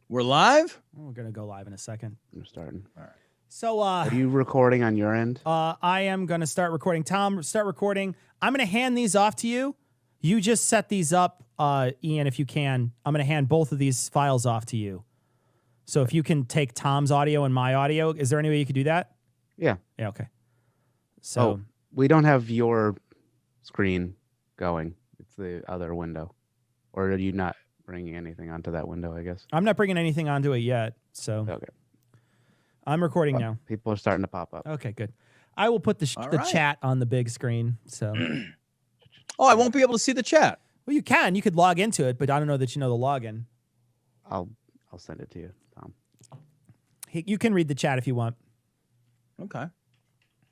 We're live? We're going to go live in a second. I'm starting. All right. So, Are you recording on your end? I am going to start recording. Tom, start recording. I'm going to hand these off to you. You just set these up, Ian, if you can. I'm going to hand both of these files off to you. So if you can take Tom's audio and my audio, is there any way you could do that? Yeah. Yeah, okay. So we don't have your screen going. It's the other window. Or are you not bringing anything onto that window, I guess? I'm not bringing anything onto it yet. So Okay. I'm recording now. People are starting to pop up. Okay, good. I will put the right. chat on the big screen. So, Oh, I won't be able to see the chat. well, you can. You could log into it, but I don't know that you know the login. I'll send it to you, Tom. You can read the chat if you want. Okay.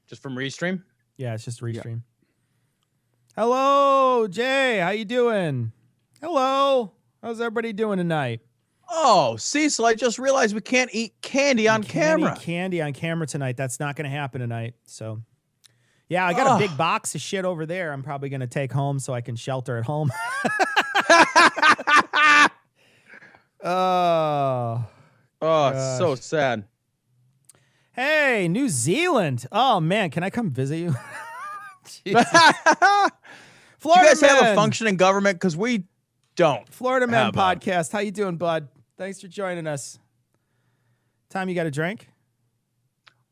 Just from Restream? Yeah, it's just a restream. Hello, Jay. How you doing? Hello. How's everybody doing tonight? Oh, Cecil, I just realized we can't eat candy on camera. Candy on camera tonight. That's not going to happen tonight. So, yeah, I got a big box of shit over there. I'm probably going to take home so I can shelter at home. Oh, It's so sad. hey, New Zealand. Oh man, can I come visit you? Do you Florida guys have a Man. functioning government? Because we don't. Florida Man How about? podcast. How you doing, bud? Thanks for joining us. Tom, you got a drink?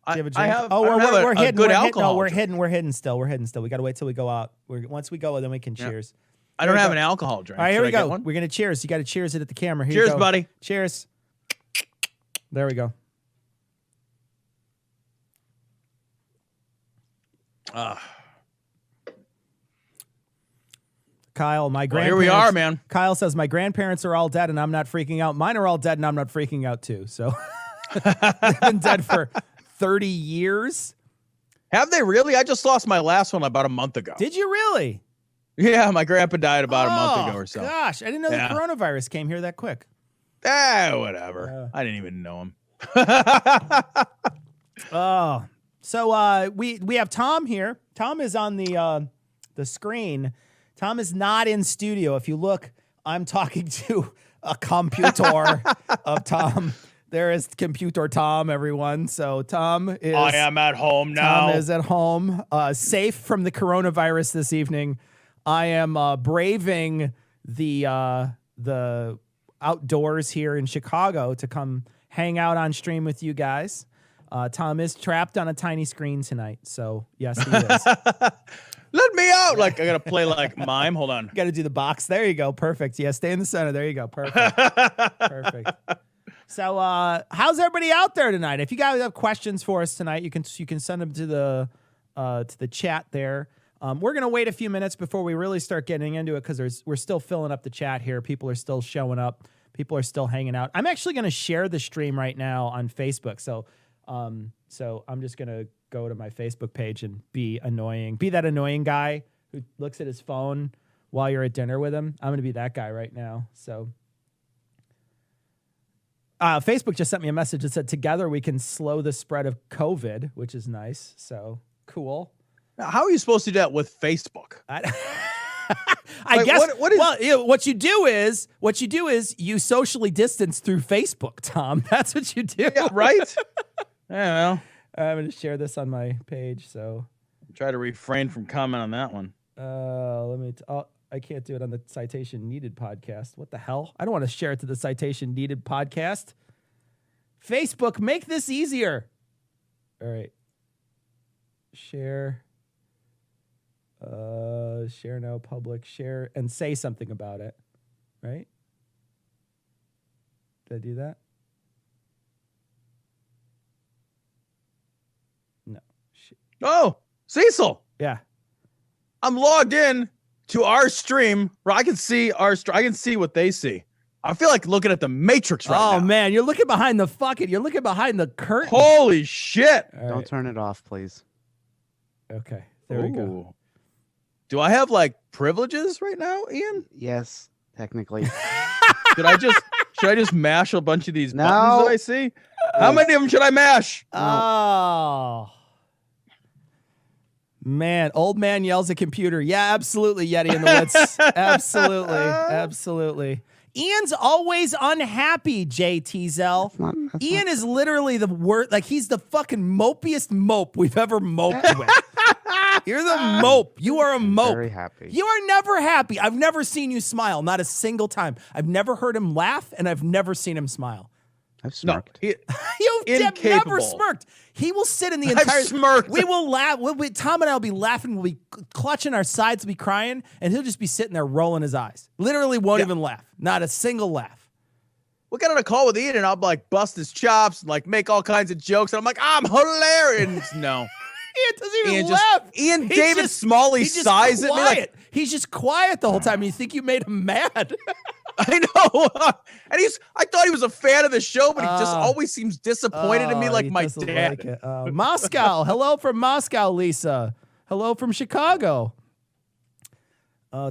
Do you have a drink? I have, Oh, I don't have we're a hidden. good We're hidden. alcohol No, we're drink. hidden. We're hidden still. We're hidden still. We got to wait till we go out. Once we go, then we can cheers. I don't Here we have go. an alcohol drink. All right, here Should we I get go. one? We're gonna cheers. You got to cheers it at the camera. Here Cheers, you go. buddy. Cheers. There we go. Kyle, my Well, grandparents. here we are, man. Kyle says my grandparents are all dead and I'm not freaking out. Mine are all dead and I'm not freaking out too. So they've been dead for 30 years. Have they really? I just lost my last one about a month ago. Did you really? Yeah, my grandpa died about a month ago or so. Gosh, I didn't know Yeah. the coronavirus came here that quick. Whatever. I didn't even know him. Oh, so we have Tom here. Tom is on the screen. Tom is not in studio. If you look, I'm talking to a computer of Tom. There is computer Tom, everyone. So Tom is. I am at home now. Tom is at home, safe from the coronavirus this evening. I am braving the outdoors here in Chicago to come hang out on stream with you guys. Tom is trapped on a tiny screen tonight, so yes, he is. Let me out. Like, I got to play like mime. Hold on. Got to do the box. There you go. Perfect. Yeah, stay in the center. There you go. Perfect. Perfect. So, how's everybody out there tonight? If you guys have questions for us tonight, you can send them to the chat there. We're gonna wait a few minutes before we really start getting into it because we're still filling up the chat here. People are still showing up. People are still hanging out. I'm actually gonna share the stream right now on Facebook. So I'm just gonna go to my Facebook page and be that annoying guy who looks at his phone while you're at dinner with him. I'm gonna be that guy right now. So. Facebook just sent me a message that said, together we can slow the spread of COVID, which is nice. So cool. Now, how are you supposed to do that with Facebook? I Like, guess what is- well, what you do is you socially distance through Facebook, Tom. That's what you do. Yeah, right? Yeah, well, I'm going to share this on my page. So try to refrain from comment on that one. I can't do it on the Citation Needed podcast. What the hell? I don't want to share it to the Citation Needed podcast. Facebook, make this easier. All right. Share. Share now, public, share, and say something about it. Right? Did I do that? No. Oh, Cecil, Yeah. I'm logged in to our stream where I can see I can see what they see. I feel like looking at the Matrix right now. Oh man, you're looking behind the curtain. Holy shit. All Don't right. turn it off, please. Okay. There we go. Ooh. Do I have like privileges right now, Ian? Yes, technically. Should I just mash a bunch of these No. buttons that I see? How many of them should I mash? Oh. Man, old man yells at computer. Yeah, absolutely, Yeti in the woods. Absolutely. Ian's always unhappy, JTZL. Ian is literally the worst. Like, he's the fucking mopiest mope we've ever moped with. You're the mope. You are a mope. Very happy. You are never happy. I've never seen you smile, not a single time. I've never heard him laugh, and I've never seen him smile. I've smirked. You've never smirked. He will sit in the entire. I've smirked. We will laugh. Tom and I will be laughing. We'll be clutching our sides. We'll be crying, and he'll just be sitting there rolling his eyes. Literally won't even laugh. Not a single laugh. We'll get on a call with Ian, and I'll like bust his chops and like make all kinds of jokes, and I'm like, I'm hilarious. No. Ian doesn't even laugh. Ian David Smalley sighs at me like he's just quiet the whole time. You think you made him mad? I know. And I thought he was a fan of the show, but he just always seems disappointed in me like my dad. Like Moscow. Hello from Moscow, Lisa. Hello from Chicago.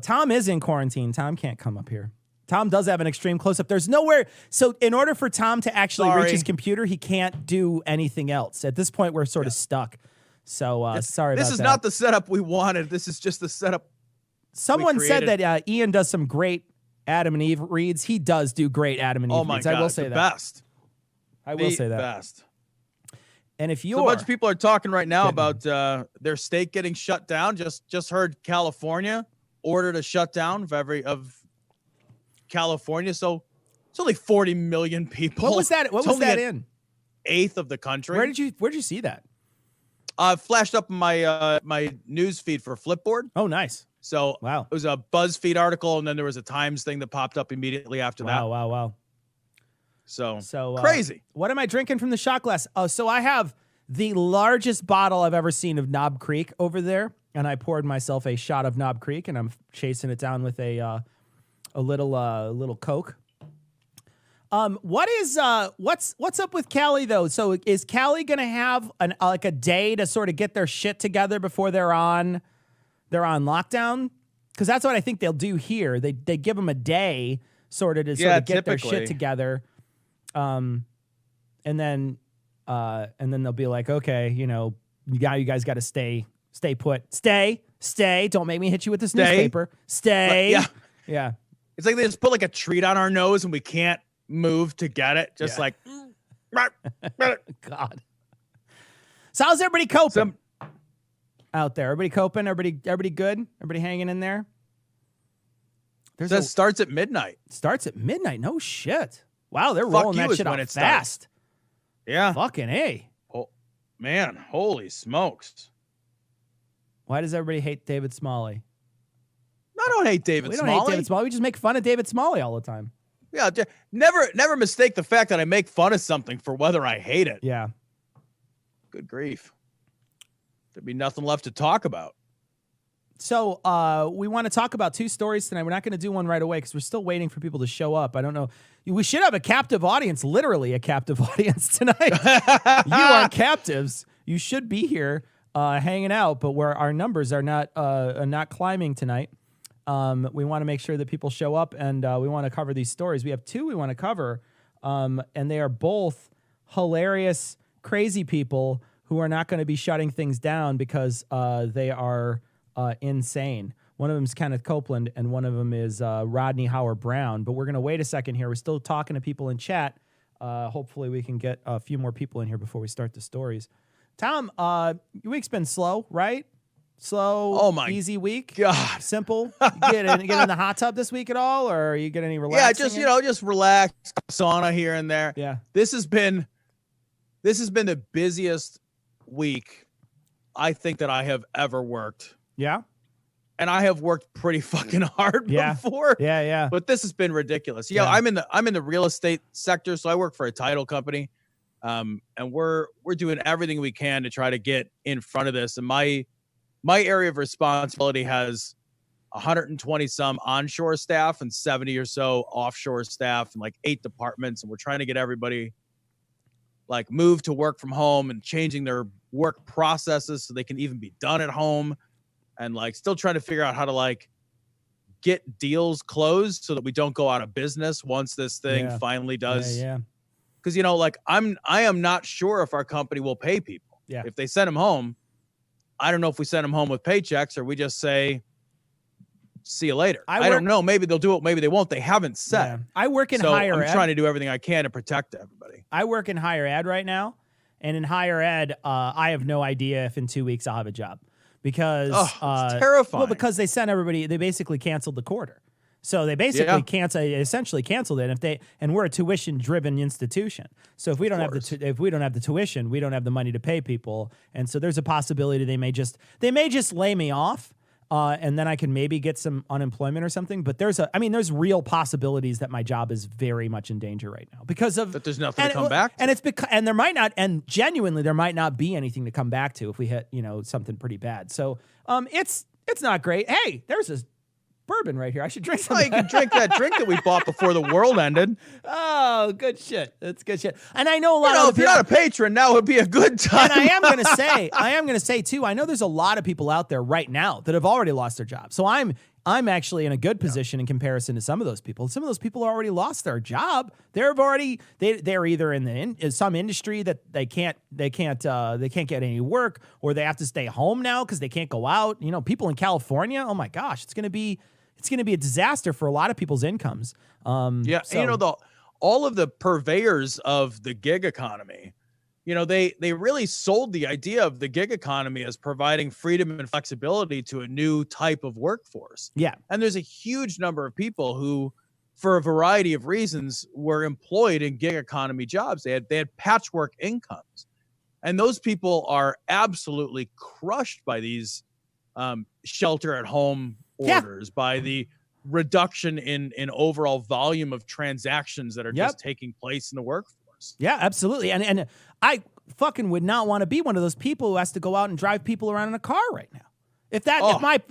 Tom is in quarantine. Tom can't come up here. Tom does have an extreme close-up. There's nowhere. So in order for Tom to actually reach his computer, he can't do anything else. At this point, we're sort of stuck. So sorry about that. This is not the setup we wanted. This is just the setup. Someone said that Ian does some great Adam and Eve reads. He does do great Adam and Eve reads. God, I will say that. Best. I will say that. Best. And if you're a bunch of people are talking right now about their state getting shut down. Just heard California ordered a shutdown of California. So it's only 40 million people. What was that? What was that in? Eighth of the country. Where'd you see that? Flashed up in my news feed for Flipboard. Oh, nice. So wow, it was a BuzzFeed article, and then there was a Times thing that popped up immediately after that. Wow. So crazy. What am I drinking from the shot glass? Oh, so I have the largest bottle I've ever seen of Knob Creek over there, and I poured myself a shot of Knob Creek, and I'm chasing it down with a little Coke. What's up with Cali though? So is Cali gonna have a day to sort of get their shit together before they're on lockdown? Because that's what I think they'll do here. They give them a day sort of to get their shit together, and then they'll be like, okay, you guys got to stay put, stay. Don't make me hit you with this newspaper. Stay. Yeah. It's like they just put like a treat on our nose and we can't move to get it. Just like, God. So how's everybody coping out there? Everybody coping? Everybody good? Everybody hanging in there? Starts at midnight. Starts at midnight. No shit. Wow, they're rolling that shit out fast. Yeah. Fucking A. Oh, man, holy smokes. Why does everybody hate David Smalley? I don't hate David Smalley. We don't hate David Smalley. We just make fun of David Smalley all the time. Yeah, never mistake the fact that I make fun of something for whether I hate it. Yeah. Good grief. There'd be nothing left to talk about. So we want to talk about two stories tonight. We're not going to do one right away because we're still waiting for people to show up. I don't know. We should have a captive audience, literally a captive audience tonight. You are captives. You should be here hanging out, but where our numbers are not climbing tonight. We want to make sure that people show up, and we want to cover these stories. We have two we want to cover, and they are both hilarious, crazy people who are not going to be shutting things down because they are insane. One of them is Kenneth Copeland, and one of them is Rodney Howard Brown. But we're going to wait a second here. We're still talking to people in chat. Hopefully we can get a few more people in here before we start the stories. Tom, your week's been slow, right? Slow, easy week. God, simple. You get in the hot tub this week at all, or you get any relaxing? Yeah, just relax, sauna here and there. Yeah, this has been the busiest week I think that I have ever worked. Yeah, and I have worked pretty fucking hard before. Yeah. But this has been ridiculous. Yeah, I'm in the real estate sector, so I work for a title company, and we're doing everything we can to try to get in front of this. And my area of responsibility has 120 some onshore staff and 70 or so offshore staff and like 8 departments. And we're trying to get everybody like moved to work from home and changing their work processes so they can even be done at home, and like still trying to figure out how to like get deals closed so that we don't go out of business once this thing finally does. Yeah. Cause like I am not sure if our company will pay people. Yeah. If they send them home, I don't know if we send them home with paychecks or we just say, see you later. I I don't know. Maybe they'll do it. Maybe they won't. They haven't said. Yeah. I work in so higher I'm ed. trying to do everything I can to protect everybody. I work in higher ed right now. And in higher ed, I have no idea if in 2 weeks I'll have a job because it's terrifying. Well, because they sent everybody, they basically canceled the quarter. So they basically essentially canceled it. And we're a tuition-driven institution. So if we don't have the tuition, we don't have the money to pay people. And so there's a possibility they may just lay me off, and then I can maybe get some unemployment or something. But there's real possibilities that my job is very much in danger right now because of that. There's nothing to come back to. And it's because there might not, and genuinely there might not be anything to come back to if we hit something pretty bad. So it's not great. Hey, there's this bourbon right here. I should drink some. Oh, you can drink that drink that we bought before the world ended. Oh, good shit. That's good shit. And I know a lot of if you're not a patron, now would be a good time. And I am going to say too, I know there's a lot of people out there right now that have already lost their job. So I'm actually in a good position in comparison to some of those people. Some of those people already lost their job. They're either in some industry that they can't get any work, or they have to stay home now because they can't go out. People in California, oh my gosh, it's going to be a disaster for a lot of people's incomes. All of the purveyors of the gig economy, they really sold the idea of the gig economy as providing freedom and flexibility to a new type of workforce. Yeah. And there's a huge number of people who, for a variety of reasons, were employed in gig economy jobs. They had patchwork incomes. And those people are absolutely crushed by these shelter at home orders, by the reduction in overall volume of transactions that are just taking place in the workforce. Yeah, absolutely. And I fucking would not want to be one of those people who has to go out and drive people around in a car right now. If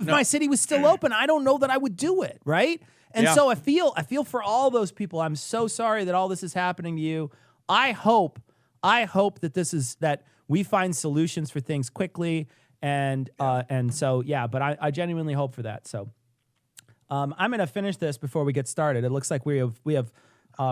my city was still open, I don't know that I would do it, right? And so I feel for all those people. I'm so sorry that all this is happening to you. I hope that we find solutions for things quickly. But I genuinely hope for that. So I'm going to finish this before we get started. It looks like we have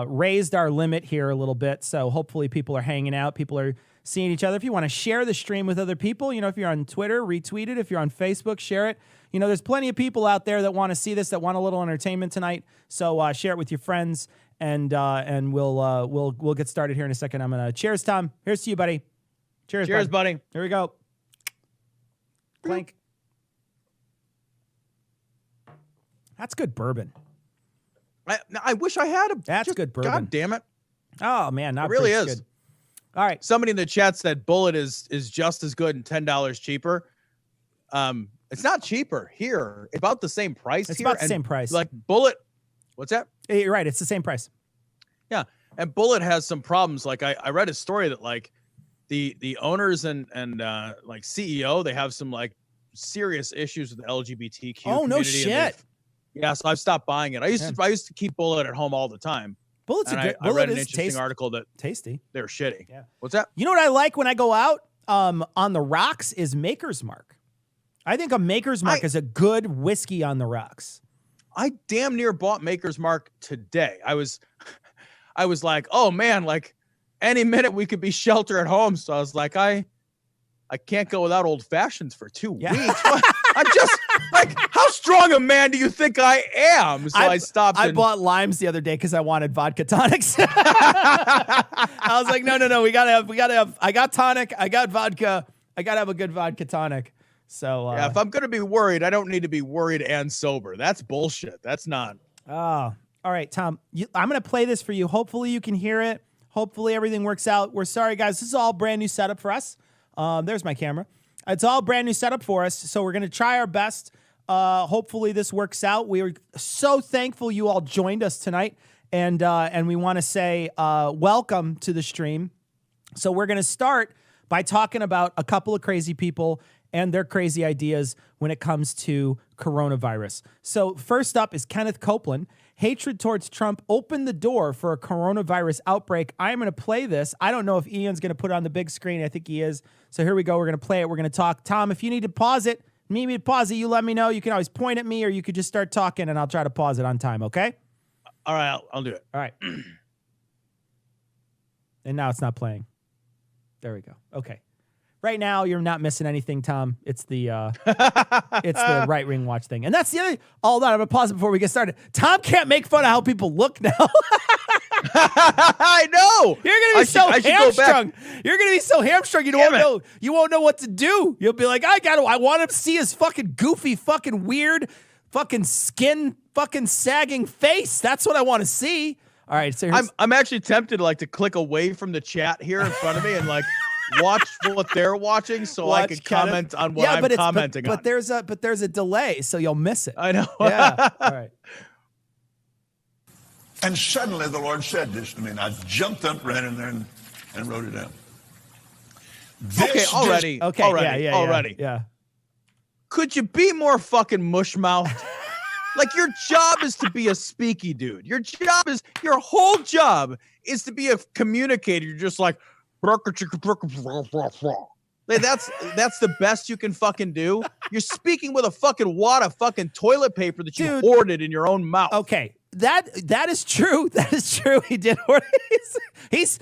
raised our limit here a little bit. So hopefully people are hanging out. People are seeing each other. If you want to share the stream with other people, if you're on Twitter, retweet it. If you're on Facebook, share it. There's plenty of people out there that want to see this, that want a little entertainment tonight. So share it with your friends, and we'll get started here in a second. I'm gonna cheers, Tom. Here's to you, buddy. Cheers, buddy. Here we go. Clink. That's good bourbon. I wish I had a. That's good bourbon. God damn it! Oh man, it really is. Good. All right. Somebody in the chat said Bullet is just as good and $10 cheaper. It's not cheaper here. It's about the same price. It's about the same price. Like Bullet. What's that? You're right. It's the same price. Yeah, and Bullet has some problems. Like I read a story that like the owners and like CEO, they have some like serious issues with the LGBTQ. Oh no shit. Yeah, so I've stopped buying it. I used to keep Bullet at home all the time. Bullet's I read an interesting article that tasty. They're shitty. Yeah. What's that? You know what I like when I go out on the rocks is Maker's Mark. I think a Maker's Mark is a good whiskey on the rocks. I damn near bought Maker's Mark today. I was like, oh man, like any minute we could be shelter at home. So I was like, I can't go without old fashions for 2 weeks. I'm just like, how strong a man do you think I am? So I stopped. I bought limes the other day because I wanted vodka tonics. I was like, no, we gotta have. I got tonic. I got vodka. I gotta have a good vodka tonic. So if I'm gonna be worried, I don't need to be worried and sober. That's bullshit. That's not. Oh, all right, Tom. I'm gonna play this for you. Hopefully you can hear it. Hopefully everything works out. We're sorry, guys. This is all brand new setup for us. There's my camera. It's all brand new setup for us, so we're going to try our best. Hopefully this works out. We are so thankful you all joined us tonight, and we want to say welcome to the stream. So we're going to start by talking about a couple of crazy people and their crazy ideas when it comes to coronavirus. So first up is Kenneth Copeland. Hatred towards Trump opened the door for a coronavirus outbreak. I'm going to play this. I don't know if Ian's going to put it on the big screen. I think he is. So here we go. We're going to play it. We're going to talk. Tom, if you need to pause it, you let me know. You can always point at me, or you could just start talking, and I'll try to pause it on time, okay? All right, I'll do it. All right. And now it's not playing. There we go. Okay. Right now, you're not missing anything, Tom. It's the it's the Right Ring Watch thing. And that's the other. Hold on, I'm going to pause it before we get started. Tom can't make fun of how people look now. I know. You're going to be so hamstrung. You're going to be so hamstrung. You won't know what to do. You'll be like, I want to see his fucking goofy, fucking weird, fucking skin, fucking sagging face. That's what I want to see. All right. So I'm actually tempted to click away from the chat here in front of me and watch what they're watching so I can comment on what I'm commenting on. But there's a delay, so you'll miss it. I know. Yeah. All right. And suddenly the Lord said this to me, and I jumped up, ran in there, and wrote it down. Already. Yeah. Could you be more fucking mush-mouthed? Your job is to be a speaky dude. Your whole job is to be a communicator. You're just like, that's the best you can fucking do. You're speaking with a fucking wad of fucking toilet paper that you hoarded in your own mouth. Okay, that is true. That is true. He did hoard. He's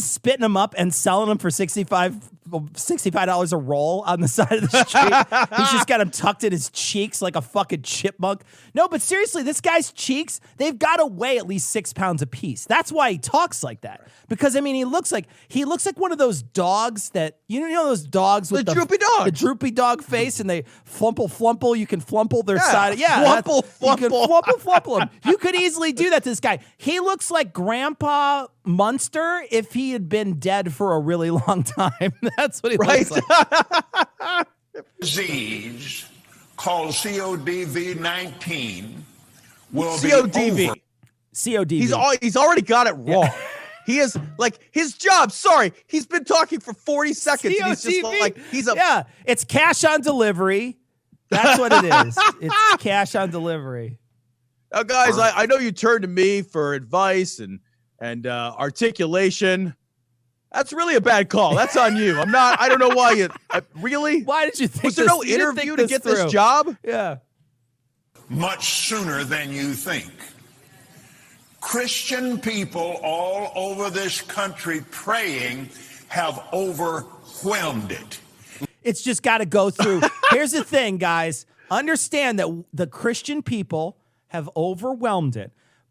spitting them up and selling them for $65 a roll on the side of the street. He's just got them tucked in his cheeks like a fucking chipmunk. No, but seriously, this guy's cheeks, they've got to weigh at least 6 pounds apiece. That's why he talks like that. Because he looks like one of those dogs that those dogs with the droopy dog, the droopy dog face, and they flumple. You can flumple their side. Yeah, flumple. You can flumple them. You could easily do that to this guy. He looks like Grandpa Munster if he had been dead for a really long time. That's what he looks like. Disease called CODV-19 will be CODV. over. CODV. He's already got it wrong. He is his job. Sorry, he's been talking for 40 seconds. And he's just it's cash on delivery. That's what it is. It's cash on delivery. Now, guys, I know you turned to me for advice and articulation. That's really a bad call. That's on you. I don't know why you really. Why did you think? Was there no interview to get this job? Yeah. Much sooner than you think. Christian people all over this country praying have overwhelmed it. It's just got to go through. Here's the thing, guys. Understand that the Christian people have overwhelmed it,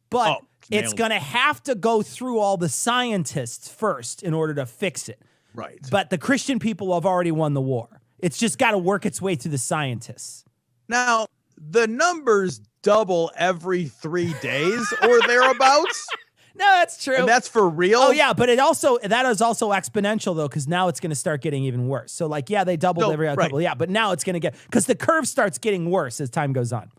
but it's going to have to go through all the scientists first in order to fix it. Right. But the Christian people have already won the war. It's just got to work its way through the scientists. Now, the numbers double every 3 days or thereabouts. No, that's true. And that's for real? Oh, yeah, but that is also exponential, though, because now it's going to start getting even worse. So, they doubled every couple. Yeah, but now it's going to get, because the curve starts getting worse as time goes on.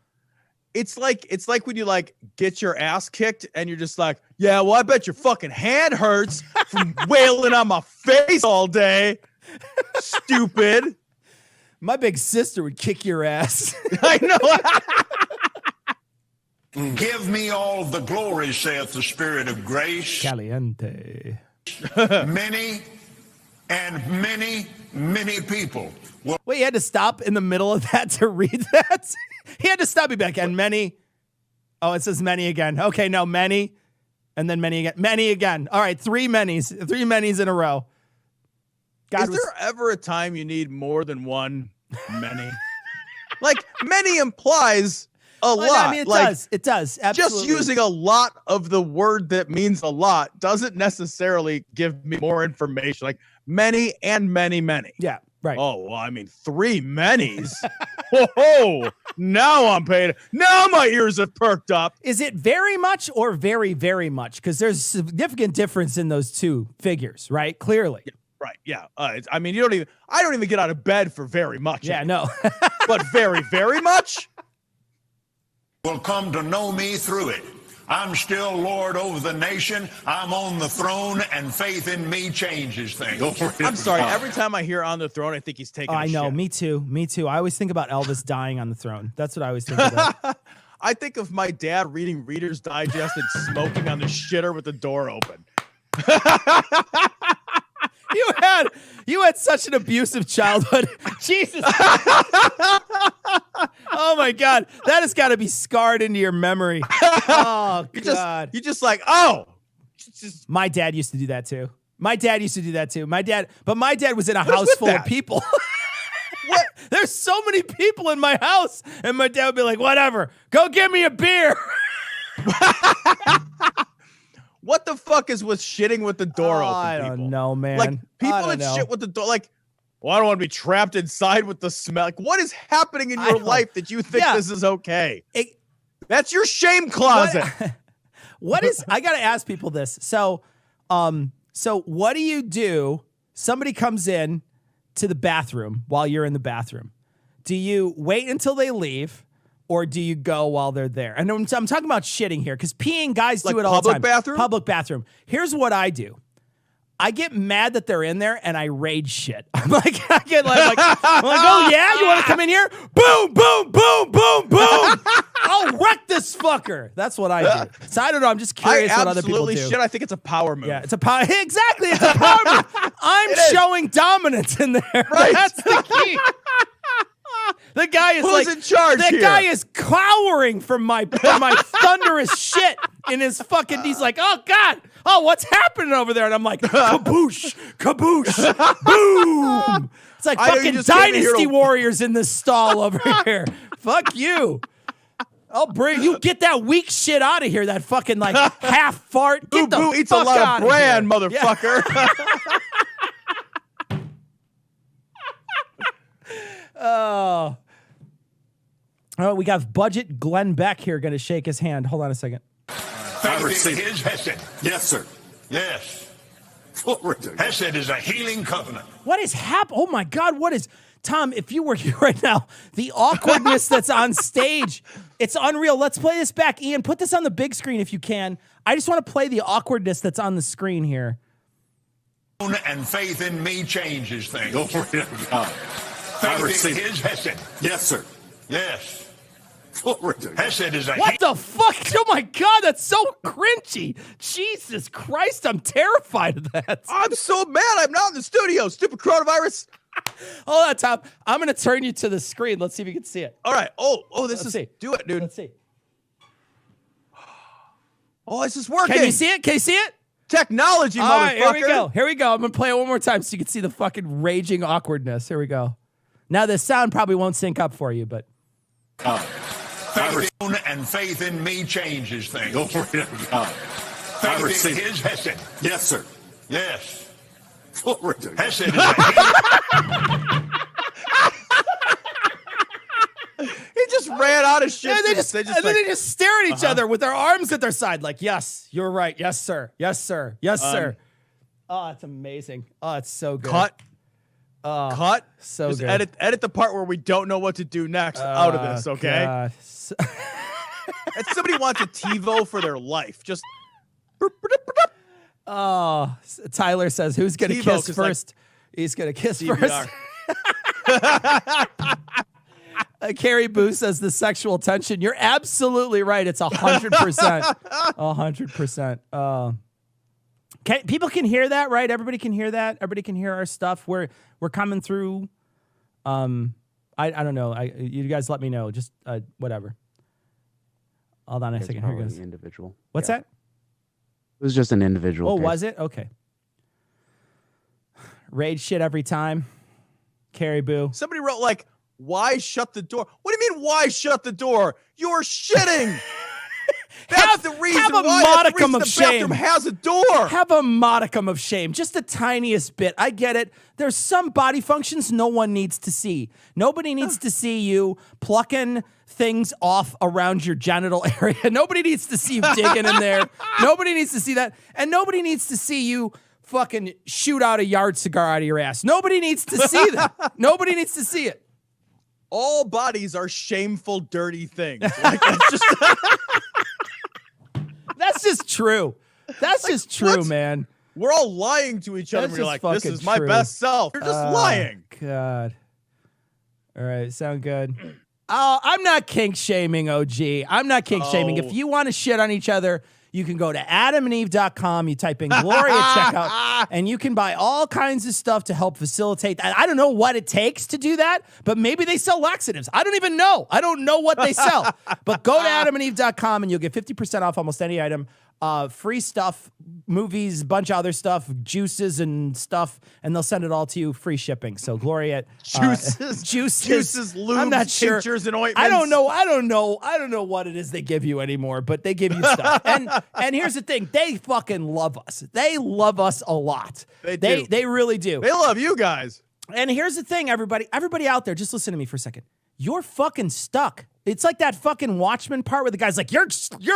It's like when you get your ass kicked and you're just like, yeah, well, I bet your fucking hand hurts from wailing on my face all day. Stupid. My big sister would kick your ass. I know. Give me all the glory, saith the Spirit of grace. Caliente. Many and many, many people. Wait, you had to stop in the middle of that to read that? He had to stop me back. And many. Oh, it says many again. Okay, no, many. And then many again. Many again. All right, 3 manys. 3 manys in a row. Is there ever a time you need more than one many? Many implies a lot. I mean, it does. Absolutely. Just using a lot of the word that means a lot doesn't necessarily give me more information. Many and many, many. Yeah, right. Oh, well, I mean, 3 manys. Oh, now I'm paid. Now my ears have perked up. Is it very much or very, very much? Because there's significant difference in those two figures, right? Clearly. Yeah, right. Yeah. I mean, I don't even get out of bed for very much. Yeah, no. But very, very much will come to know me through it. I'm still Lord over the nation. I'm on the throne, and faith in me changes things. I'm sorry. Every time I hear on the throne, I think he's taking a I know. shit. Me too. Me too. I always think about Elvis dying on the throne. That's what I always think about. I think of my dad reading Reader's Digest and smoking on the shitter with the door open. You had such an abusive childhood. Jesus. Oh my God. That has got to be scarred into your memory. Oh God. You just like, oh. My dad used to do that too. My dad used to do that too. My dad was in a house full of people. What? There's so many people in my house, and my dad would be like, "Whatever, go get me a beer." What the fuck is with shitting with the door open? I don't know, man. Like people that shit with the door, like, well, I don't want to be trapped inside with the smell. Like, what is happening in your life that you think this is okay? That's your shame closet. What is? I gotta ask people this. So what do you do? Somebody comes in to the bathroom while you're in the bathroom. Do you wait until they leave, or do you go while they're there? And I'm talking about shitting here, because peeing, guys do it all the time. Public bathroom. Here's what I do. I get mad that they're in there, and I rage shit. I'm like, oh yeah, you want to come in here? Boom, boom, boom, boom, boom. I'll wreck this fucker. That's what I do. So I don't know. I'm just curious what other people do. Shit. I think it's a power move. Yeah, it's a power. Exactly, it's a power move. I'm showing dominance in there. Right. That's the key. The guy is Who's in charge here? The guy is cowering from my thunderous shit in his fucking. He's like, oh God, oh what's happening over there? And I'm like, kaboosh, kaboosh, boom. It's like fucking Dynasty Warriors in this stall over here. Fuck you. I'll bring you. Get that weak shit out of here. That fucking like half fart. Get the eats fuck a lot out of bran, here. motherfucker. Yeah. Oh, we got budget Glenn Beck here going to shake his hand. Hold on a second. Faith in his Hesed. Yes, sir. Yes. Hesed is a healing covenant. What is happening? Oh my God, what is... Tom, if you were here right now, the awkwardness that's on stage, it's unreal. Let's play this back. Ian, put this on the big screen if you can. I just want to play the awkwardness that's on the screen here. And faith in me changes things. Glory to God. Faith in his Hesed. Yes, sir. Yes. Glory to God. Hesed is a What the fuck? Oh my God, that's so cringy. Jesus Christ, I'm terrified of that. I'm so mad I'm not in the studio. Stupid coronavirus. Hold on, Tom. I'm going to turn you to the screen. Let's see if you can see it. All right. Let's see. Do it, dude. Let's see. Oh, this is working. Can you see it? Can you see it? Technology, All motherfucker. right, here we go. Here we go. I'm going to play it one more time so you can see the fucking raging awkwardness. Here we go. Now, the sound probably won't sync up for you, but... faith in and faith in me changes things. Glory to God. Faith in his Hesed. Yes, sir. Yes. Glory to God. Hesed is a healing. He just ran out of shit. Yeah, they just stare at each other with their arms at their side, like, yes, you're right. Yes, sir. Yes, sir. Yes, sir. Oh, it's amazing. Oh, it's so good. Cut. So just good. Edit the part where we don't know what to do next out of this, okay? God. And somebody wants a TiVo for their life. Just. Oh, Tyler says, who's going to kiss first? He's going to kiss DVR. first. Carrie Boo says the sexual tension. You're absolutely right. It's 100%. 100%. People can hear that, right? Everybody can hear that. Everybody can hear our stuff. We're coming through. I don't know. You guys let me know. Just whatever. Hold on a second. Here it goes. Individual. What's that? It was just an individual. Oh, case. was it? Okay. Rage shit every time. Carrie Boo. Somebody wrote like, why shut the door? What do you mean, why shut the door? You're shitting. That's the reason have a why modicum the of shame. bathroom has a door. Have a modicum of shame. Just the tiniest bit. I get it. There's some body functions no one needs to see. Nobody needs to see you plucking things off around your genital area. Nobody needs to see you digging in there. Nobody needs to see that. And nobody needs to see you fucking shoot out a yard cigar out of your ass. Nobody needs to see that. Nobody needs to see it. All bodies are shameful, dirty things. Like, that's just... That's just true. That's like, just true, man. We're all lying to each other. We're like, this is my best self. You're just lying. God. All right. Sound good. Oh, I'm not kink shaming, OG. I'm not kink shaming. If you want to shit on each other, you can go to adamandeve.com. You type in Glory at checkout, and you can buy all kinds of stuff to help facilitate that. I don't know what it takes to do that, but maybe they sell laxatives. I don't even know. I don't know what they sell. But go to adamandeve.com, and you'll get 50% off almost any item. free stuff, movies, bunch of other stuff, juices and stuff, and they'll send it all to you free shipping. So Glory at juices, lubes, I'm not sure. tinctures, and ointments. I don't know what it is they give you anymore, but they give you stuff. and here's the thing, they fucking love us. They love us a lot. They really do. They love you guys. And here's the thing, everybody out there, just listen to me for a second. You're fucking stuck. It's like that fucking Watchmen part where the guy's like, you're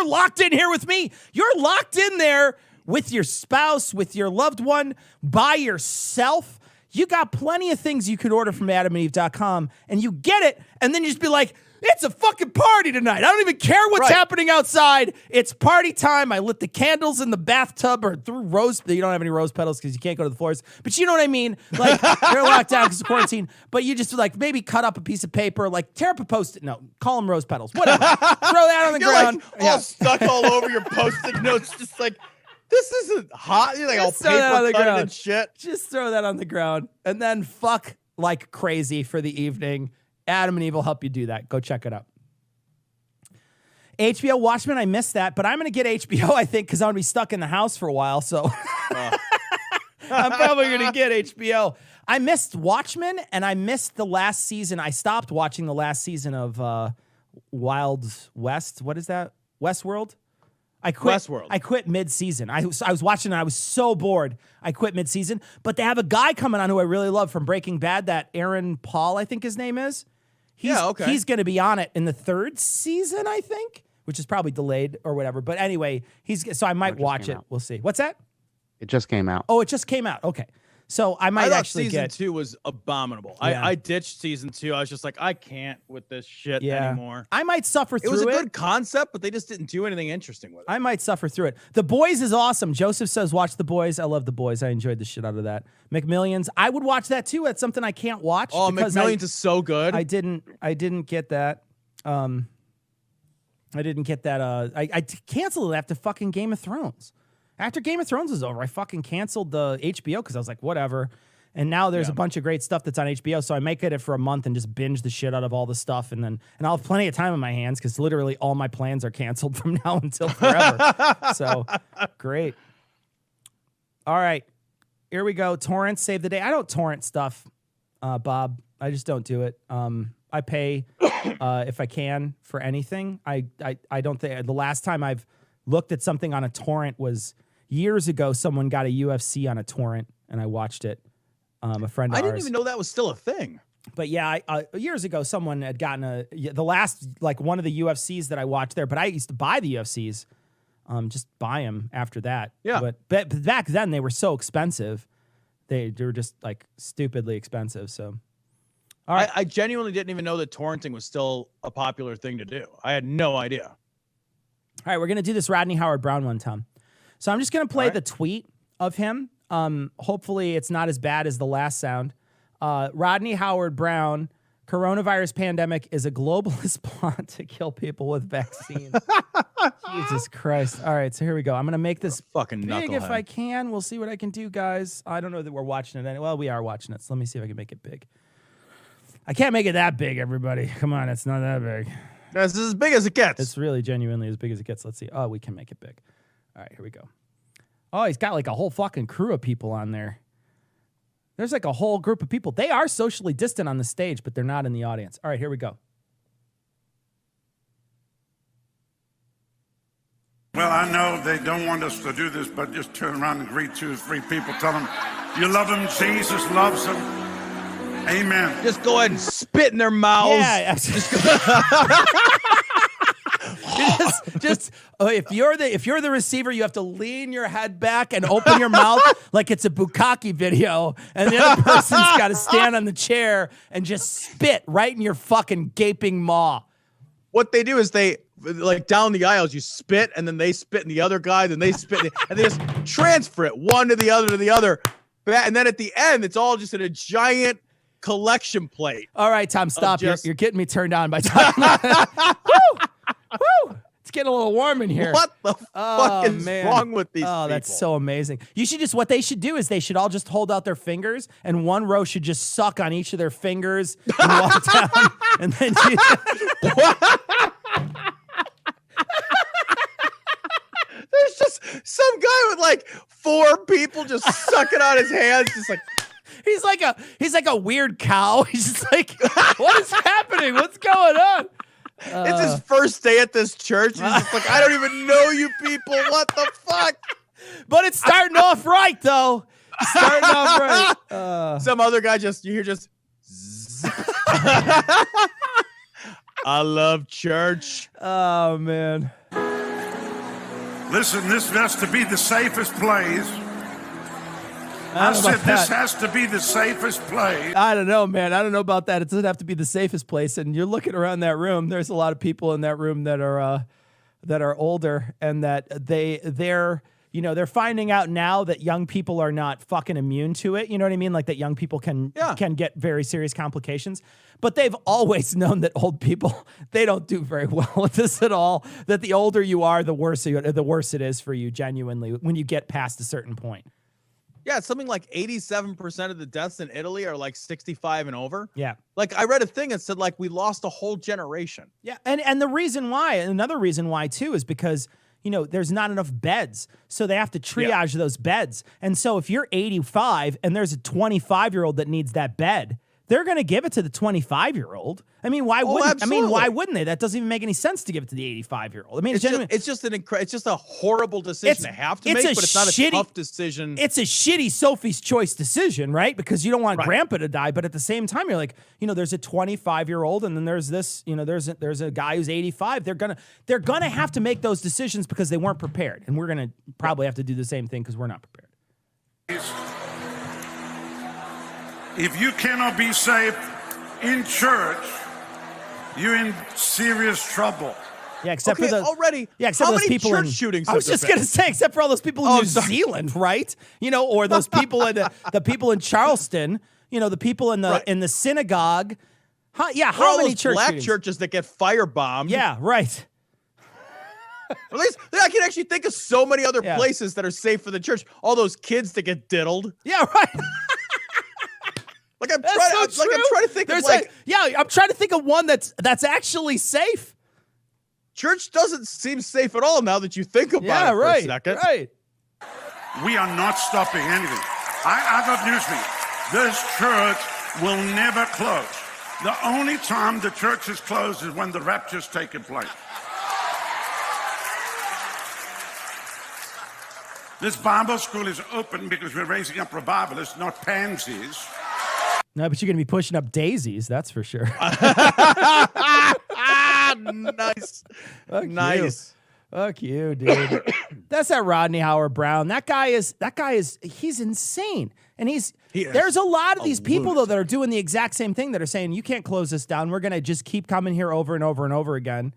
locked in here with me. You're locked in there with your spouse, with your loved one, by yourself. You got plenty of things you could order from adamandeve.com, and you get it, and then you just be like, it's a fucking party tonight. I don't even care what's happening outside. It's party time. I lit the candles in the bathtub or threw rose. You don't have any rose petals because you can't go to the floors. But you know what I mean? Like, you're locked down because of quarantine. But you just like maybe cut up a piece of paper, like tear up a Post-it note. Call them rose petals. Whatever. Throw that on the ground. Like, all stuck all over your Post-it notes. Just like, this isn't hot. You're like all paper cut and shit. Just throw that on the ground. And then fuck like crazy for the evening. Adam and Eve will help you do that. Go check it out. HBO Watchmen, I missed that, but I'm going to get HBO, I think, because I'm going to be stuck in the house for a while, so I'm probably going to get HBO. I missed Watchmen, and I missed the last season. I stopped watching the last season of Wild West. What is that? Westworld? I quit. Westworld. I quit mid-season. I was watching it. I was so bored. I quit mid-season. But they have a guy coming on who I really love from Breaking Bad, that Aaron Paul, I think his name is. He's going to be on it in the third season, I think, which is probably delayed or whatever. But anyway, so I might watch it. We'll see. What's that? It just came out. Oh, it just came out. Okay. So I might actually season 2 was abominable. Yeah. I ditched season 2. I was just like, I can't with this shit anymore. I might suffer through it. It was a good concept, but they just didn't do anything interesting with it. I might suffer through it. The Boys is awesome. Joseph says, watch The Boys. I love The Boys. I enjoyed the shit out of that. McMillions. I would watch that too. That's something I can't watch. Oh, McMillions is so good. I didn't get that. I canceled it after fucking Game of Thrones. After Game of Thrones was over, I fucking canceled the HBO because I was like, whatever. And now there's a bunch of great stuff that's on HBO, so I might get it for a month and just binge the shit out of all the stuff, and I'll have plenty of time on my hands because literally all my plans are canceled from now until forever. So great. All right, here we go. Torrents save the day. I don't torrent stuff, Bob. I just don't do it. I pay if I can for anything. I don't think the last time I've looked at something on a torrent was years ago. Someone got a UFC on a torrent, and I watched it. A friend of ours. I didn't even know that was still a thing. But yeah, years ago, someone had gotten the last, like one of the UFCs that I watched there, but I used to buy the UFCs, just buy them after that. Yeah. But back then they were so expensive. They were just like stupidly expensive. So, all right. I genuinely didn't even know that torrenting was still a popular thing to do. I had no idea. All right, we're going to do this Rodney Howard Brown one, Tom. So I'm just going to play the tweet of him. Hopefully it's not as bad as the last sound. Rodney Howard Brown, coronavirus pandemic is a globalist plot to kill people with vaccines. Jesus Christ. All right, so here we go. I'm going to make this fucking big knucklehead. if I can. We'll see what I can do, guys. I don't know that we're watching it. Well, we are watching it, so let me see if I can make it big. I can't make it that big, everybody. Come on, it's not that big. This is as big as it gets. It's really genuinely as big as it gets. Let's see. Oh, we can make it big. All right, here we go. Oh, he's got like a whole fucking crew of people on there. There's like a whole group of people. They are socially distant on the stage, but they're not in the audience. All right, here we go. Well, I know they don't want us to do this, but just turn around and greet 2 or 3 people. Tell them you love them. Jesus loves them. Amen. Just go ahead and spit in their mouths. Yeah. If you're the receiver, you have to lean your head back and open your mouth like it's a bukkake video, and the other person's got to stand on the chair and just spit right in your fucking gaping maw. What they do is they, like down the aisles, you spit, and then they spit in the other guy, then they spit, and they just transfer it one to the other. And then at the end, it's all just in a giant collection plate. All right, Tom, stop. You're getting me turned on by Tom. Woo! It's getting a little warm in here. What the fuck is wrong with these people? That's so amazing. What they should do is they should all just hold out their fingers, and one row should just suck on each of their fingers and walk down. And then There's just Some guy with like 4 people just sucking on his hands, just like he's like a weird cow. He's just like, what is happening? What's going on? It's his first day at this church. He's just like, I don't even know you people. What the fuck? But it's starting off right, though. Starting off right. Some other guy you hear zzz. I love church. Oh, man. Listen, this has to be the safest place. I said this has to be the safest place. I don't know, man. I don't know about that. It doesn't have to be the safest place. And you're looking around that room. There's a lot of people in that room that are older, and that they're finding out now that young people are not fucking immune to it. You know what I mean? Like that young people can get very serious complications. But they've always known that old people, they don't do very well with this at all. That the older you are, the worse it is for you, genuinely, when you get past a certain point. Yeah, it's something like 87% of the deaths in Italy are like 65 and over. Yeah. Like I read a thing that said like we lost a whole generation. Yeah. And the reason why, another reason why too, is because, there's not enough beds. So they have to triage those beds. And so if you're 85 and there's a 25-year-old that needs that bed, they're going to give it to the 25-year-old. I mean, why wouldn't? Absolutely. I mean, why wouldn't they? That doesn't even make any sense to give it to the 85-year-old. I mean, it's just a horrible decision to have to make, but it's not a tough decision. It's a shitty Sophie's Choice decision, right? Because you don't want Grandpa to die, but at the same time, you're like, there's a 25-year-old, and then there's this, there's a guy who's 85. They're gonna have to make those decisions because they weren't prepared, and we're gonna probably have to do the same thing because we're not prepared. If you cannot be safe in church, you're in serious trouble. Yeah, except for except those people in shootings. I was just gonna say, except for all those people in New Zealand, right? Or those people in the people in Charleston. The people in the synagogue. How many black churches that get firebombed? Yeah, right. At least I can actually think of so many other places that are safe for the church. All those kids that get diddled. Yeah, right. I'm trying to think of I'm trying to think of one that's actually safe. Church doesn't seem safe at all now that you think about it for a second. Right. We are not stopping anything. I got news for you. This church will never close. The only time the church is closed is when the rapture's taken place. This Bible school is open because we're raising up revivalists, not pansies. No, but you're going to be pushing up daisies, that's for sure. Nice. Nice. Fuck you, dude. That's that Rodney Howard Brown. That guy is he's insane. And there's a lot of these people though that are doing the exact same thing, that are saying you can't close this down. We're going to just keep coming here over and over and over again.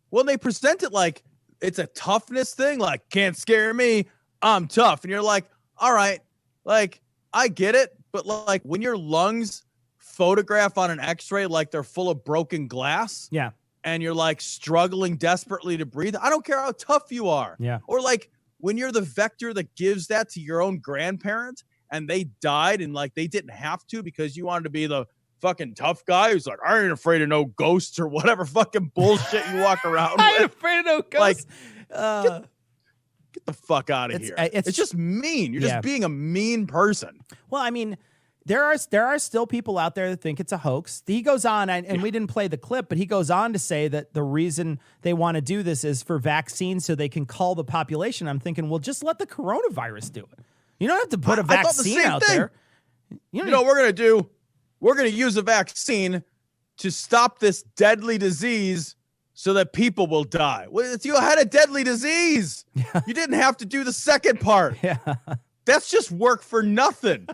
Well, they present it like it's a toughness thing, like can't scare me, I'm tough. And you're like, all right, like I get it. But like when your lungs photograph on an x-ray like they're full of broken glass, and you're like struggling desperately to breathe, I don't care how tough you are. Yeah. Or like when you're the vector that gives that to your own grandparent and they died and like they didn't have to because you wanted to be the fucking tough guy who's like, I ain't afraid of no ghosts or whatever fucking bullshit you walk around with. I ain't afraid of no ghosts. Like, get the fuck out of here. It's just mean. You're just being a mean person. Well, I mean, there are still people out there that think it's a hoax. He goes on, and we didn't play the clip, but he goes on to say that the reason they want to do this is for vaccines so they can cull the population. I'm thinking, well, just let the coronavirus do it. You don't have to put a vaccine out there. You know what we're going to do? We're going to use a vaccine to stop this deadly disease so that people will die. Well, you had a deadly disease. Yeah. You didn't have to do the second part. Yeah. That's just work for nothing.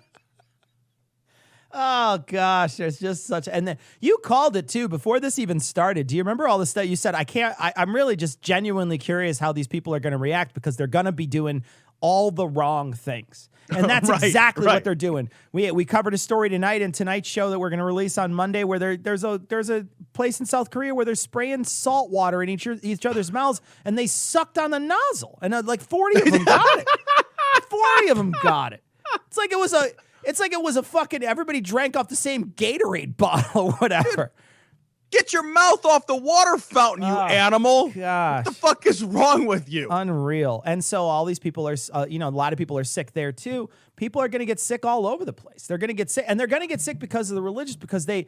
Oh gosh, there's just such, and then you called it too before this even started. Do you remember all the stuff you said? I'm really just genuinely curious how these people are going to react, because they're going to be doing all the wrong things. And that's exactly what they're doing. We covered a story tonight in tonight's show that we're going to release on Monday where there's a place in South Korea where they're spraying salt water in each other's mouths, and they sucked on the nozzle, and like 40 of them got it. 40 of them got it. It's like it was a fucking, everybody drank off the same Gatorade bottle or whatever. Get your mouth off the water fountain, you animal. Gosh. What the fuck is wrong with you? Unreal. And so all these people are, a lot of people are sick there too. People are going to get sick all over the place. They're going to get sick, and they're going to get sick because of the religious, because they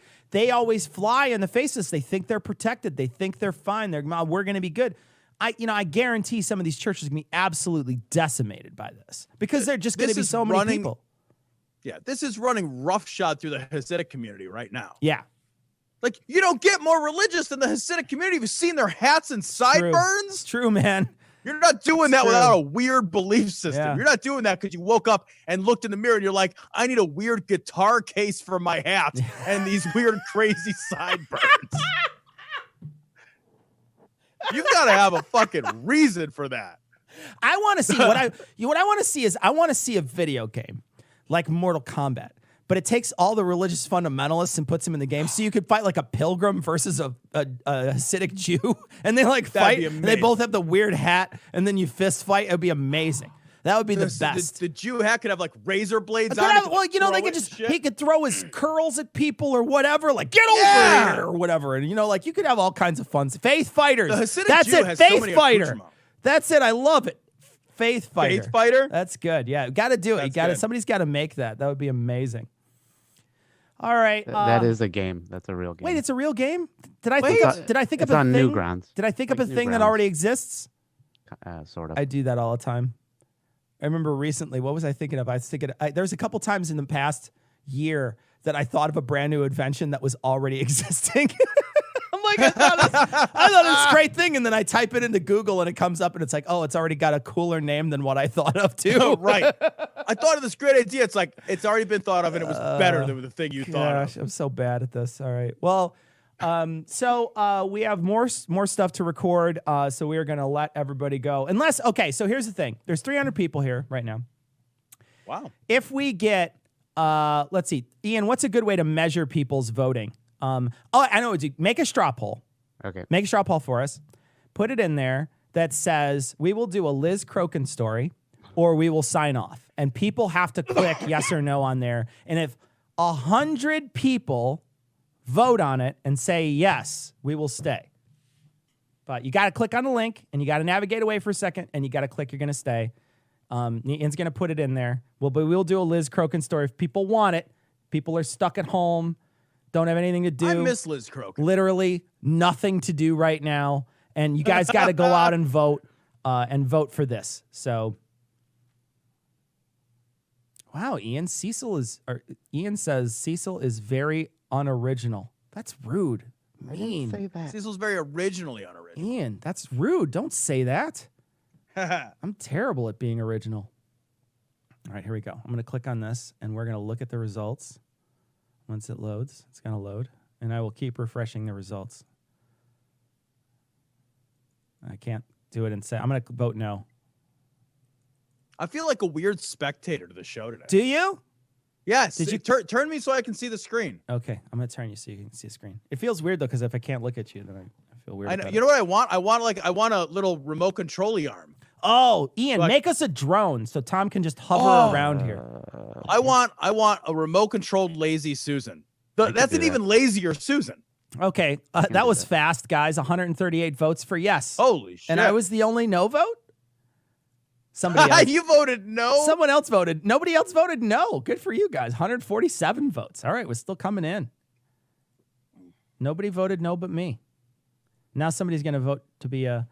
always fly in the faces. They think they're protected. They think they're fine. We're going to be good. I guarantee some of these churches are going to be absolutely decimated by this because they're just going to be so many people. Yeah, this is running roughshod through the Hasidic community right now. Yeah. Like, you don't get more religious than the Hasidic community. You've seen their hats and sideburns. It's true, man. You're not doing that without a weird belief system. Yeah. You're not doing that because you woke up and looked in the mirror and you're like, I need a weird guitar case for my hat and these weird, crazy sideburns. You've got to have a fucking reason for that. I want to see what I want to see is I want to see a video game like Mortal Kombat, but it takes all the religious fundamentalists and puts them in the game. So you could fight like a pilgrim versus a Hasidic Jew, and they like fight, and they both have the weird hat, and then you fist fight. It would be amazing. That would be the best. The Jew hat could have like razor blades on it. Well, they could he could throw his curls at people or whatever, like get over here or whatever. And you could have all kinds of fun. Faith fighters. The Hasidic That's Jew it. has Faith so many fighter. That's it. I love it. Faith fighter. Faith fighter? That's good. Yeah. Got to do it. Somebody's got to make that. That would be amazing. All right. That is a game. That's a real game. Wait, it's a real game? Did I think of it's a on thing? Newgrounds. Did I think of a thing that already exists? Sort of. I do that all the time. I remember recently, what was I thinking of? I was thinking, there's a couple times in the past year that I thought of a brand new invention that was already existing. I'm like, I thought it was a great thing. And then I type it into Google and it comes up and it's like, oh, it's already got a cooler name than what I thought of too. Right. I thought of this great idea. It's like, it's already been thought of and it was better than the thing you thought of. I'm so bad at this. All right. Well, so we have more stuff to record. So we are going to let everybody go. So here's the thing. There's 300 people here right now. Wow. If we get, let's see, Ian, what's a good way to measure people's voting? I know what to do. Make a straw poll. Okay. Make a straw poll for us. Put it in there that says we will do a Liz Crokin story or we will sign off. And people have to click yes or no on there. And if 100 people vote on it and say, yes, we will stay. But you got to click on the link and you got to navigate away for a second and you got to click you're going to stay. Ian's going to put it in there. We'll do a Liz Crokin story if people want it. People are stuck at home, don't have anything to do. I miss Liz Crokin. Literally nothing to do right now. And you guys got to go out and vote for this. So, wow, Ian says Cecil is very unoriginal. That's rude. Mean. Say that. Cecil's very originally unoriginal. Ian, that's rude. Don't say that. I'm terrible at being original. All right, here we go. I'm going to click on this, and we're going to look at the results. Once it loads, it's going to load, and I will keep refreshing the results. I can't do it and say, I'm going to vote no. I feel like a weird spectator to the show today. Do you? Yes. Did you turn me so I can see the screen? Okay, I'm going to turn you so you can see the screen. It feels weird, though, because if I can't look at you, then I feel weird. I know. You know what I want? I want a little remote control arm. Oh, Ian, make us a drone so Tom can just hover around here. I want a remote controlled lazy Susan. That's an even lazier Susan. Okay, that was fast, guys. 138 votes for yes. Holy shit. And I was the only no vote? Somebody else. You voted no? Someone else voted. Nobody else voted no. Good for you guys. 147 votes. All right, we're still coming in. Nobody voted no but me. Now somebody's going to vote to be a...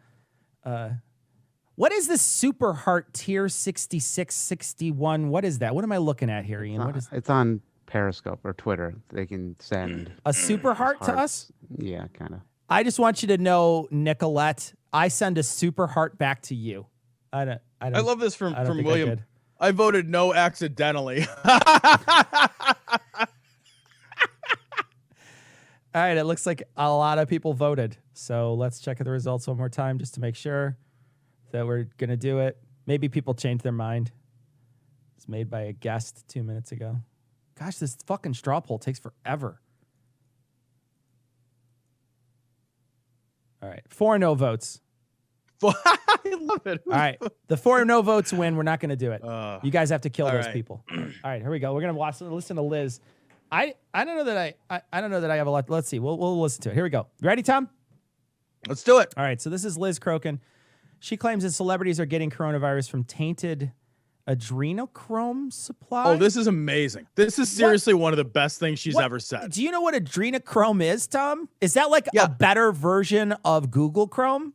what is this Super Heart Tier 6661? What is that? What am I looking at here, Ian? It's on Periscope or Twitter. They can send a Super Heart to us? Yeah, kind of. I just want you to know, Nicolette, I send a Super Heart back to you. I love this from William. I voted no accidentally. All right, it looks like a lot of people voted. So let's check the results one more time just to make sure that we're going to do it. Maybe people changed their mind. It's made by a guest 2 minutes ago. Gosh, this fucking straw poll takes forever. All right, 4 no votes. I love it. All right, the 4 no votes win. We're not going to do it. You guys have to kill those people. All right, here we go. We're going to listen to Liz. I don't know that I don't know that I have a lot. Let's see. We'll listen to it. Here we go. You ready, Tom? Let's do it. All right. So this is Liz Crokin. She claims that celebrities are getting coronavirus from tainted adrenochrome supply. Oh, this is amazing. This is seriously one of the best things she's ever said. Do you know what adrenochrome is, Tom? Is that like a better version of Google Chrome?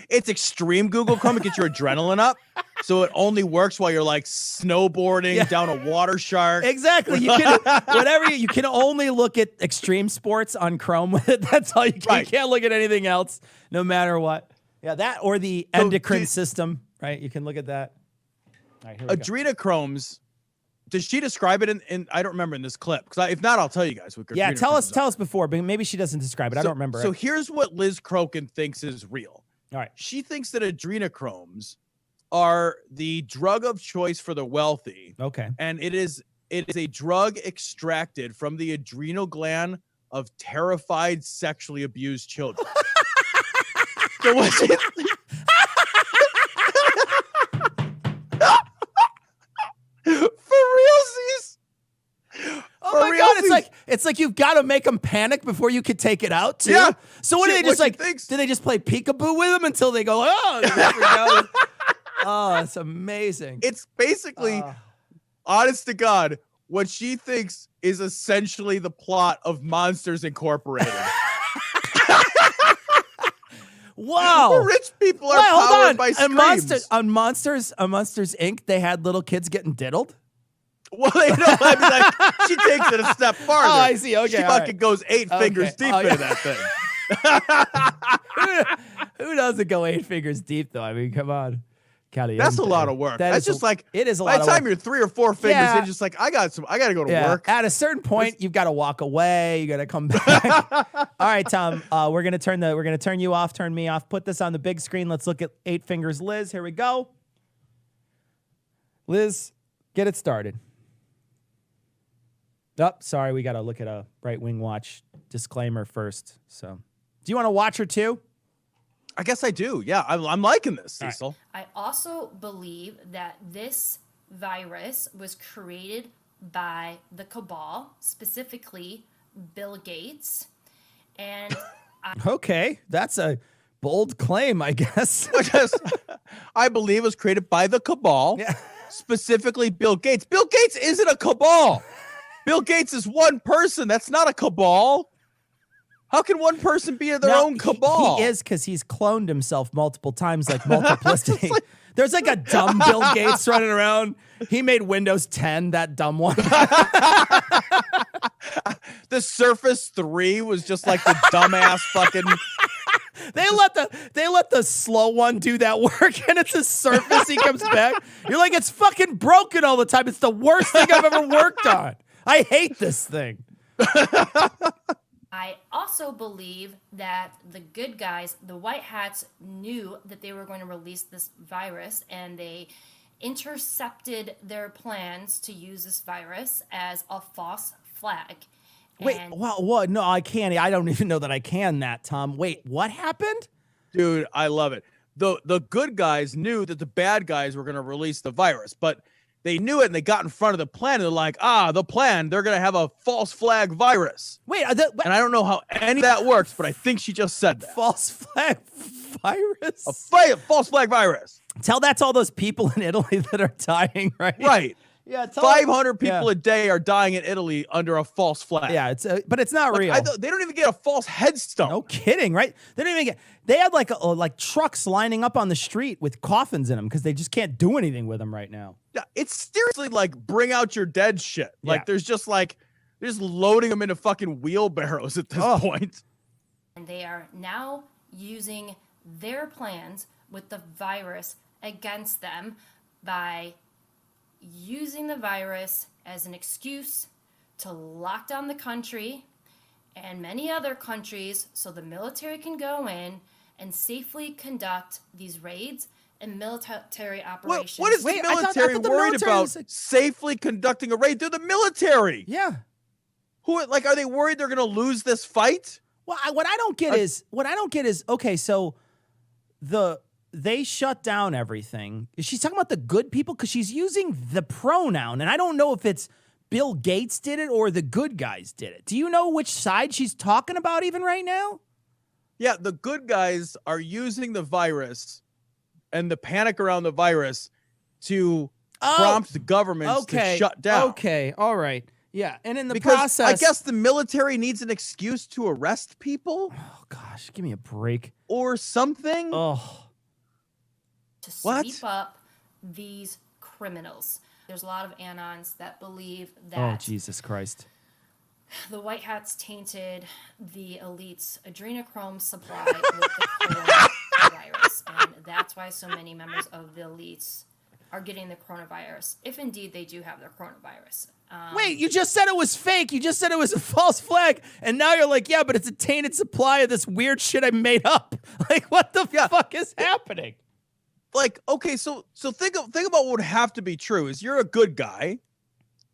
It's extreme Google Chrome. It gets your adrenaline up. So it only works while you're like snowboarding down a water shark. Exactly. You can you can only look at extreme sports on Chrome with it. That's all you can. Right. You can't look at anything else, no matter what. Yeah, that or the endocrine system, right? You can look at that. All right, here we go. Adrenochromes. Does she describe it in I don't remember in this clip. Because if not, I'll tell you guys. Yeah, tell us before, but maybe she doesn't describe it. I don't remember. So here's what Liz Crokin thinks is real. All right. She thinks that adrenochromes are the drug of choice for the wealthy. Okay. And it is a drug extracted from the adrenal gland of terrified sexually abused children. So what's it? For realsies. Oh my God! It's like you've got to make them panic before you could take it out too. Yeah. So what do they just like? Do they just play peekaboo with them until they go? Oh, there we go. Oh, it's amazing. It's basically, honest to God, what she thinks is essentially the plot of Monsters Incorporated. Wow. Where rich people are powered by screams. On Monsters Inc., they had little kids getting diddled. Well, I mean, like, she takes it a step farther. Oh, I see. Okay, she fucking goes 8 fingers deep into that thing. Who doesn't go 8 fingers deep, though? I mean, come on. That's a lot of work. That's just like it is a lot of work. By the time you're 3 or 4 fingers, you're just like, I got to go to work. At a certain point, you've got to walk away. You got to come back. All right, Tom. We're gonna turn you off, turn me off. Put this on the big screen. Let's look at 8 fingers, Liz. Here we go. Liz, get it started. Oh, sorry, we got to look at a Right Wing Watch disclaimer first. So, do you want to watch her too? I guess I do. Yeah, I'm liking this, Cecil. I also believe that this virus was created by the cabal, specifically Bill Gates. And okay, that's a bold claim, I guess. I believe it was created by the cabal, specifically Bill Gates. Bill Gates isn't a cabal. Bill Gates is one person. That's not a cabal. How can one person be their own cabal? He is, because he's cloned himself multiple times, like multiplicity. There's like a dumb Bill Gates running around. He made Windows 10, that dumb one. The Surface 3 was just like the dumbass fucking... They let the slow one do that work, and it's a Surface. He comes back. You're like, it's fucking broken all the time. It's the worst thing I've ever worked on. I hate this thing. I also believe that the good guys, the white hats, knew that they were going to release this virus, and they intercepted their plans to use this virus as a false flag. Wait, what? No, I can't. I don't even know that I can that, Tom. Wait, what happened? Dude, I love it. The good guys knew that the bad guys were going to release the virus, but they knew it, and they got in front of the plan, and they're like, the plan, they're going to have a false flag virus. Wait, and I don't know how any of that works, but I think she just said that. False flag virus? A false flag virus. Tell that to all those people in Italy that are dying, right? Right. Yeah, 500 people a day are dying in Italy under a false flag. Yeah, but it's not real. They don't even get a false headstone. No kidding, right? They don't even get. They had like trucks lining up on the street with coffins in them because they just can't do anything with them right now. Yeah, it's seriously like bring out your dead shit. Like there's just like they're just loading them into fucking wheelbarrows at this point. And they are now using their plans with the virus against them by using the virus as an excuse to lock down the country and many other countries so the military can go in and safely conduct these raids and military operations. What is the military worried about safely conducting a raid? They're the military. Yeah. Are they worried they're going to lose this fight? Well, what I don't get is okay, so they shut down everything. Is she talking about the good people? Because she's using the pronoun, and I don't know if it's Bill Gates did it or the good guys did it. Do you know which side she's talking about even right now? Yeah, the good guys are using the virus and the panic around the virus to prompt governments to shut down. Okay, all right. Yeah, and in the Because process... I guess the military needs an excuse to arrest people. Oh, gosh, give me a break. Or something. Oh. To sweep up these criminals. There's a lot of Anons that believe that... Oh, Jesus Christ. The White Hats tainted the elites' adrenochrome supply with the coronavirus. And that's why so many members of the elites are getting the coronavirus, if indeed they do have the coronavirus. Wait, you just said it was fake. You just said it was a false flag. And now you're like, yeah, but it's a tainted supply of this weird shit I made up. Like, what the fuck is happening? Like, okay, so think about what would have to be true is you're a good guy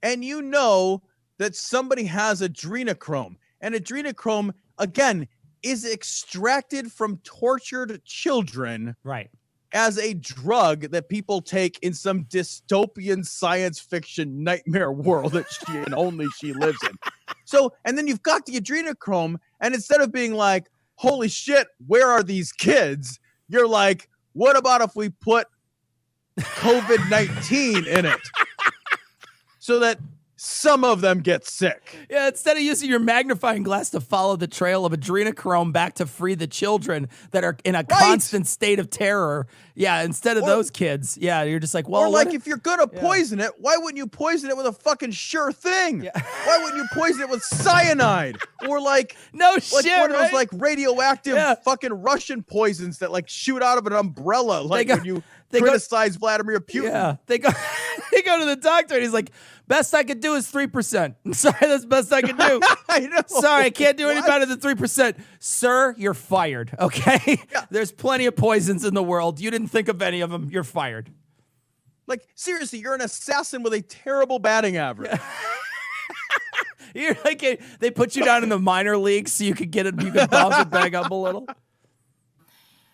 and you know that somebody has adrenochrome. And adrenochrome, again, is extracted from tortured children. Right. As a drug that people take in some dystopian science fiction nightmare world that she and only she lives in. So, and then you've got the adrenochrome, and instead of being like, holy shit, where are these kids? You're like, what about if we put COVID-19 in it so that some of them get sick? Yeah, instead of using your magnifying glass to follow the trail of adrenochrome back to free the children that are in a constant state of terror. Yeah, instead of those kids. Yeah, you're just like, well. Or like, if you're going to poison it, why wouldn't you poison it with a fucking sure thing? Yeah. Why wouldn't you poison it with cyanide? Or like, one of those like radioactive fucking Russian poisons that like shoot out of an umbrella. Like when you criticize Vladimir Putin. Yeah, they go to the doctor and he's like, best I could do is 3%. Sorry, that's the best I can do. I know. Sorry, I can't do any better than 3%. Sir, you're fired, okay? Yeah. There's plenty of poisons in the world. You didn't think of any of them. You're fired. Like, seriously, you're an assassin with a terrible batting average. You're like, they put you down in the minor leagues so you could get it, you could bounce it back up a little.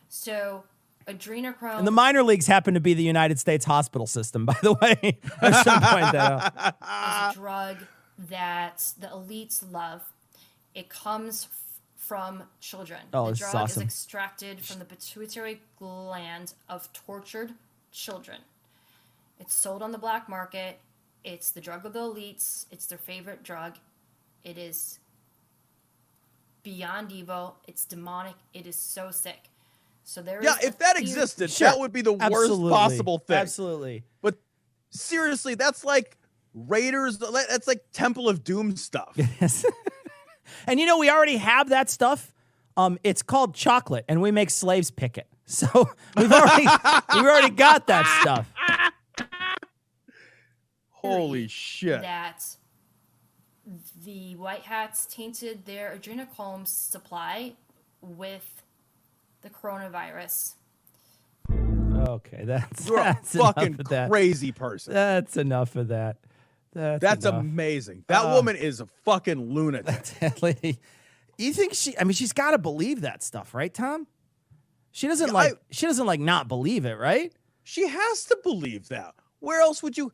So... adrenochrome. And the minor leagues happen to be the United States hospital system, by the way. I should point that out. It's a drug that the elites love. It comes from children. Oh, the drug awesome. is extracted from the pituitary gland of tortured children. It's sold on the black market. It's the drug of the elites. It's their favorite drug. It is beyond evil. It's demonic. It is so sick. So there is if that existed, that would be the worst possible thing. Absolutely. But seriously, that's like Raiders. That's like Temple of Doom stuff. Yes. And you know, we already have that stuff. It's called chocolate, and we make slaves pick it. So we've already got that stuff. Holy shit. That the White Hats tainted their adrenochrome supply with the coronavirus. Okay, that's a fucking crazy person. That's enough of that. That's amazing. That woman is a fucking lunatic. That lady. You think she's got to believe that stuff, right, Tom? She doesn't she doesn't not believe it, right? She has to believe that. Where else would you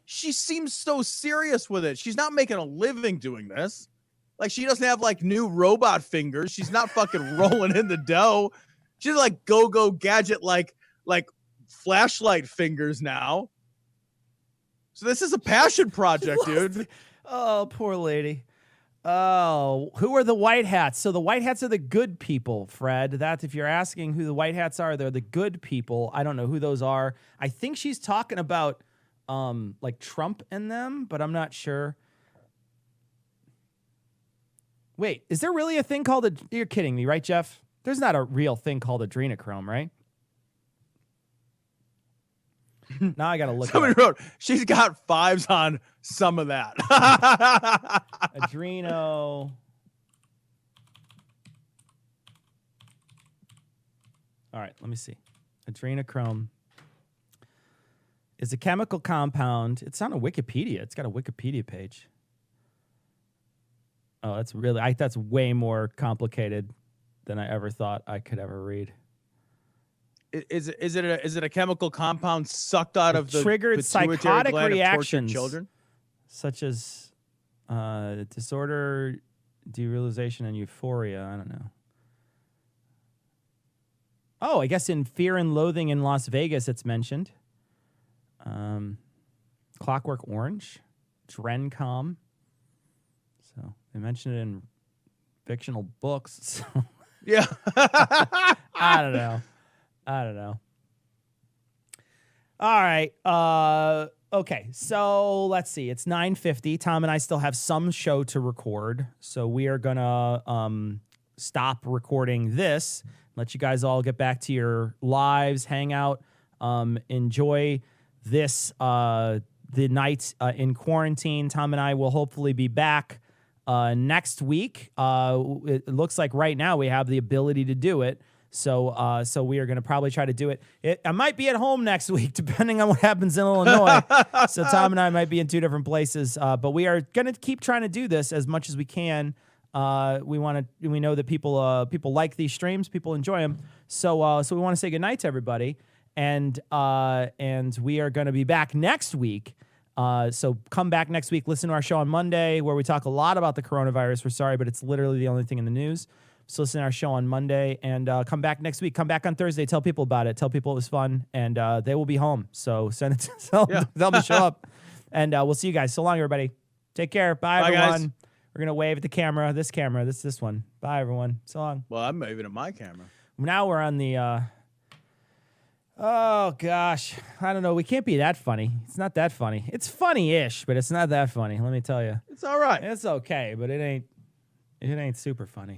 she seems so serious with it. She's not making a living doing this. Like, she doesn't have new robot fingers. She's not fucking rolling in the dough. She's go gadget like flashlight fingers now. So this is a passion project, dude. Oh, poor lady. Oh, who are the White Hats? So the White Hats are the good people, Fred. That's, if you're asking who the White Hats are, they're the good people. I don't know who those are. I think she's talking about Trump and them, but I'm not sure. Wait, is there really a thing called you're kidding me, right, Jeff? There's not a real thing called adrenochrome, right? Now I got to look. Somebody wrote, she's got 5s on some of that. Adreno. All right, let me see. Adrenochrome is a chemical compound. It's on a Wikipedia. It's got a Wikipedia page. Oh, that's really, that's way more complicated than I ever thought I could ever read. Is it a chemical compound sucked out of the triggered psychotic reactions? Children? such as disorder, derealization, and euphoria. I don't know. Oh, I guess in Fear and Loathing in Las Vegas, it's mentioned. Clockwork Orange, Drencom. So they mentioned it in fictional books. So Yeah. I don't know. All right. Okay. So let's see. It's 9:50. Tom and I still have some show to record. So we are gonna stop recording this. Let you guys all get back to your lives, hang out, enjoy this the night in quarantine. Tom and I will hopefully be back next week. It looks like right now we have the ability to do it. So we are going to probably try to do it. I might be at home next week, depending on what happens in Illinois. So Tom and I might be in two different places, but we are going to keep trying to do this as much as we can. We know that people like these streams, people enjoy them. So we want to say goodnight to everybody, and we are going to be back next week. So come back next week. Listen to our show on Monday, where we talk a lot about the coronavirus. We're sorry, but it's literally the only thing in the news. So listen to our show on Monday, and come back next week. Come back on Thursday. Tell people about it. Tell people it was fun, and they will be home. So send it. Tell them to show up, and we'll see you guys. So long, everybody. Take care. Bye everyone. Guys. We're gonna wave at the camera. This one. Bye everyone. So long. Well, I'm waving at my camera. Now we're on the. Oh gosh, I don't know. We can't be that funny. It's not that funny. It's funny-ish, but it's not that funny. Let me tell you. It's all right. It's okay, but it ain't super funny.